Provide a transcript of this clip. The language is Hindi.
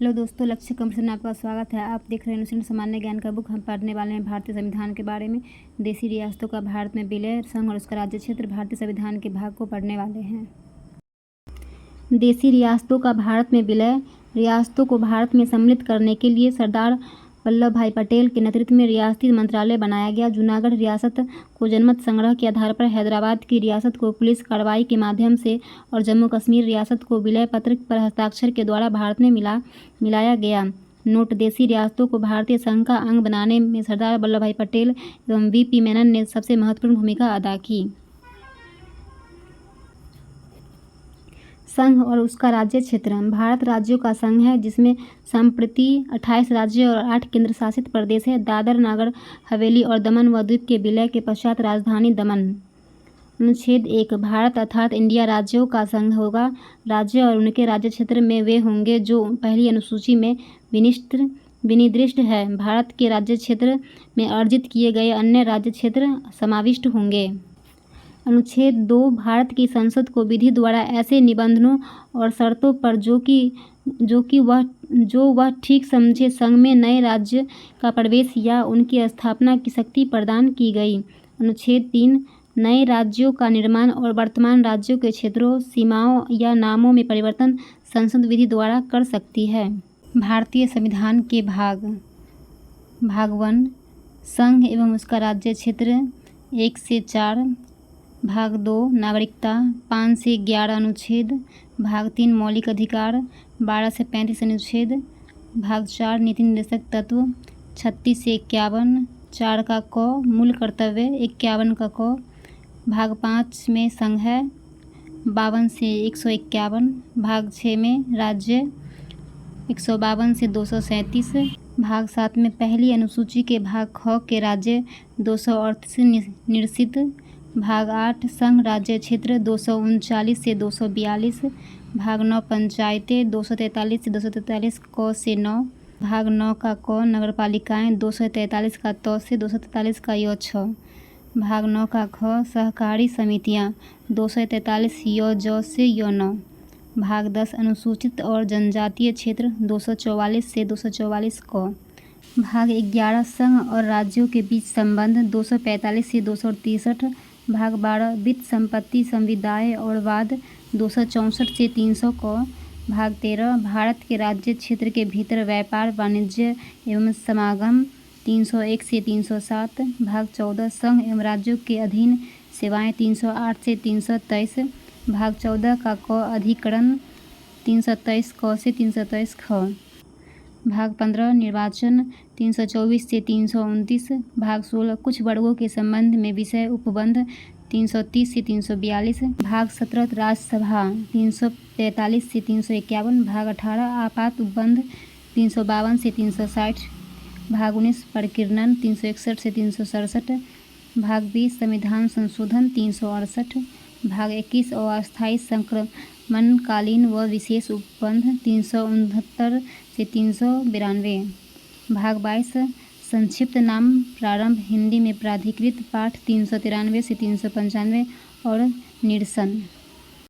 हेलो दोस्तों, लक्ष्य कंपटीशन में आपका स्वागत है। आप देख रहे हैं अनुशीलन सामान्य ज्ञान का बुक। हम पढ़ने वाले हैं भारतीय संविधान के बारे में। देशी रियासतों का भारत में विलय, संघ और उसका राज्य क्षेत्र, भारतीय संविधान के भाग को पढ़ने वाले हैं। देशी रियासतों का भारत में विलय। रियासतों को भारत में सम्मिलित करने के लिए सरदार वल्लभ भाई पटेल के नेतृत्व में रियासती मंत्रालय बनाया गया। जूनागढ़ रियासत को जनमत संग्रह के आधार पर, हैदराबाद की रियासत को पुलिस कार्रवाई के माध्यम से और जम्मू कश्मीर रियासत को विलय पत्र पर हस्ताक्षर के द्वारा भारत में मिलाया गया। नोट: देशी रियासतों को भारतीय संघ का अंग बनाने में सरदार वल्लभ भाई पटेल एवं वी.पी. मेनन ने सबसे महत्वपूर्ण भूमिका अदा की। संघ और उसका राज्य क्षेत्र। भारत राज्यों का संघ है जिसमें संप्रति 28 राज्य और 8 केंद्र शासित प्रदेश है। दादर नागर हवेली और दमन व दीव के विलय के पश्चात राजधानी दमन। अनुच्छेद 1 भारत अर्थात इंडिया राज्यों का संघ होगा। राज्य और उनके राज्य क्षेत्र में वे होंगे जो पहली अनुसूची में विनिर्दिष्ट है। भारत के राज्य क्षेत्र में अर्जित किए गए अन्य राज्य क्षेत्र समाविष्ट होंगे। अनुच्छेद 2 भारत की संसद को विधि द्वारा ऐसे निबंधनों और शर्तों पर जो वह ठीक समझे संघ में नए राज्य का प्रवेश या उनकी स्थापना की शक्ति प्रदान की गई। अनुच्छेद 3 नए राज्यों का निर्माण और वर्तमान राज्यों के क्षेत्रों, सीमाओं या नामों में परिवर्तन संसद विधि द्वारा कर सकती है। भारतीय संविधान के भाग 1 संघ एवं उसका राज्य क्षेत्र 1 से 4। भाग 2 नागरिकता 5 से 11 अनुच्छेद। भाग 3 मौलिक अधिकार 12 से 35 अनुच्छेद। भाग 4 नीति निर्देशक तत्व 36 से 51। 4 का क मूल कर्तव्य 51 का क। भाग 5 में संघ है 52 से 151। भाग 6 में राज्य 152 से 237। भाग 7 में पहली अनुसूची के भाग ख के राज्य 238 से निरसित। भाग 8 संघ राज्य क्षेत्र 239 से 242। भाग 9 पंचायतें 243 से 243 क से 9। भाग 9 का क नगरपालिकाएं 243 का त से 243 का य 6। भाग 9 का ख सहकारी समितियां 243 य ज से य 9। भाग 10 अनुसूचित और जनजातीय क्षेत्र 244 से 244 क। भाग 11 संघ और राज्यों के बीच संबंध 245 से 263। भाग 12 वित्त संपत्ति संविदाएं और वाद 264 से 300 क। भाग 13 भारत के राज्य क्षेत्र के भीतर व्यापार वाणिज्य एवं समागम 301 से 307। भाग 14 संघ एवं राज्यों के अधीन सेवाएं 308 से 323। भाग 14 का क अधिकरण 323 क से 323 ख। भाग 15 निर्वाचन 324 से 329। भाग 16 कुछ वर्गों के संबंध में विषय उपबंध 330 से 342। भाग 17 राज्यसभा 343 से 351। भाग 18 आपात उपबंध 352 से 360। भाग 19 प्रकीर्णन 361 से 367। भाग 20 संविधान संशोधन 368। भाग 21 अस्थायी संक्रमणकालीन व विशेष उपबंध 369 से 392। भाग 22 संक्षिप्त नाम प्रारंभ हिंदी में प्राधिकृत पाठ 393 से 395 और निरसन।